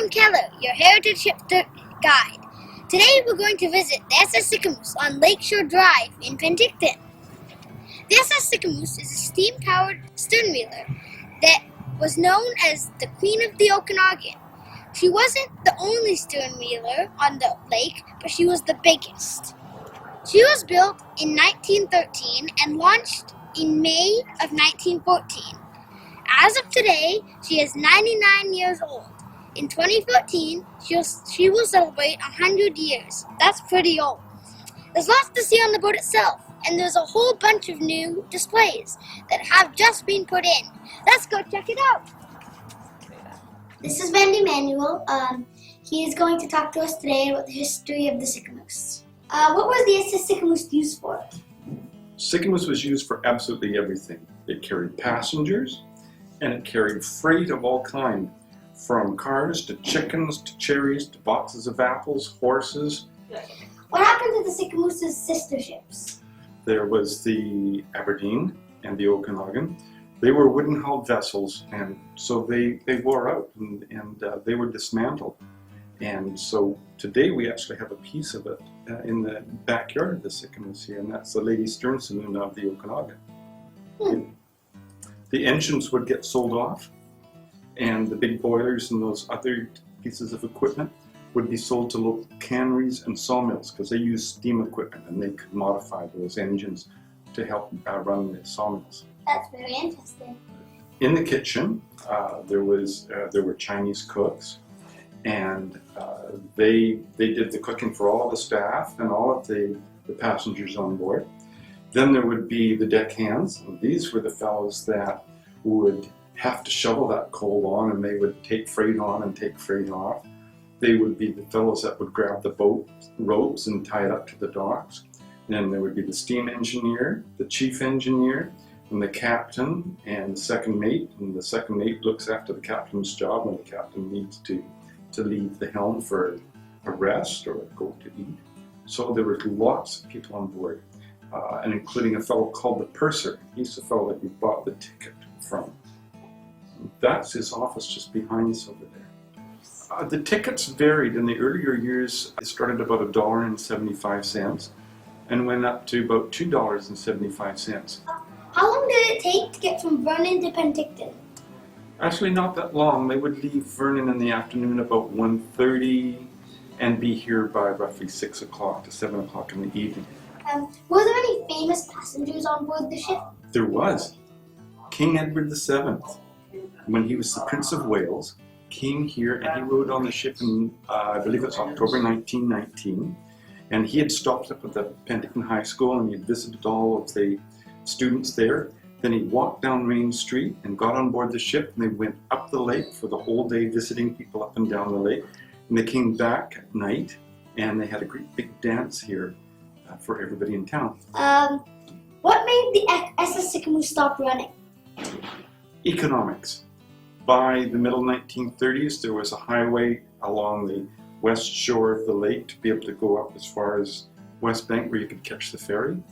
I'm Kehler, your Heritage Hipster guide. Today we're going to visit the SS Sicamous on Lakeshore Drive in Penticton. The SS Sicamous is a steam-powered sternwheeler that was known as the Queen of the Okanagan. She wasn't the only sternwheeler on the lake, but she was the biggest. She was built in 1913 and launched in May of 1914. As of today, she is 99 years old. In 2014, she will celebrate 100 years. That's pretty old. There's lots to see on the boat itself, and there's a whole bunch of new displays that have just been put in. Let's go check it out. This is Randy Manuel. He is going to talk to us today about the history of the Sicamous. What was the SS Sicamous used for? Sicamous was used for absolutely everything. It carried passengers, and it carried freight of all kinds, from cars to chickens to cherries to boxes of apples, horses. What happened to the Sicamous' sister ships? There was the Aberdeen and the Okanagan. They were wooden-hulled vessels, and so they wore out and they were dismantled. And so today we actually have a piece of it in the backyard of the Sicamous here, and that's the Lady Stern Saloon of the Okanagan. The engines would get sold off, and the big boilers and those other pieces of equipment would be sold to local canneries and sawmills because they used steam equipment and they could modify those engines to help run the sawmills. That's very interesting. In the kitchen, there were Chinese cooks, and they did the cooking for all of the staff and all of the passengers on board. Then there would be the deckhands, and these were the fellows that would have to shovel that coal on, and they would take freight on and take freight off. They would be the fellows that would grab the boat ropes and tie it up to the docks. Then there would be the steam engineer, the chief engineer, and the captain, and the second mate. And the second mate looks after the captain's job when the captain needs to leave the helm for a rest or go to eat. So there were lots of people on board. And including a fellow called the purser. He's the fellow that you bought the ticket from. That's his office just behind us over there. The tickets varied. In the earlier years, it started about $1.75 and went up to about $2.75. How long did it take to get from Vernon to Penticton? Actually, not that long. They would leave Vernon in the afternoon about 1:30 and be here by roughly 6 o'clock to 7 o'clock in the evening. Were there any famous passengers on board the ship? There was. King Edward VII, when he was the Prince of Wales, came here and he rode on the ship in, I believe it's October 1919. And he had stopped up at the Penticton High School and he had visited all of the students there. Then he walked down Main Street and got on board the ship, and they went up the lake for the whole day visiting people up and down the lake. And they came back at night and they had a great big dance here for everybody in town. What made the SS Sicamous stop running? Economics. By the middle 1930s, there was a highway along the west shore of the lake to be able to go up as far as West Bank where you could catch the ferry.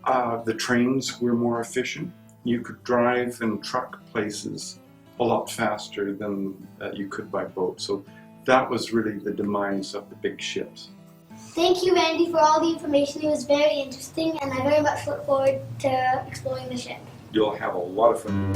The trains were more efficient. You could drive and truck places a lot faster than you could by boat. So that was really the demise of the big ships. Thank you, Randy, for all the information. It was very interesting, and I very much look forward to exploring the ship. You'll have a lot of fun.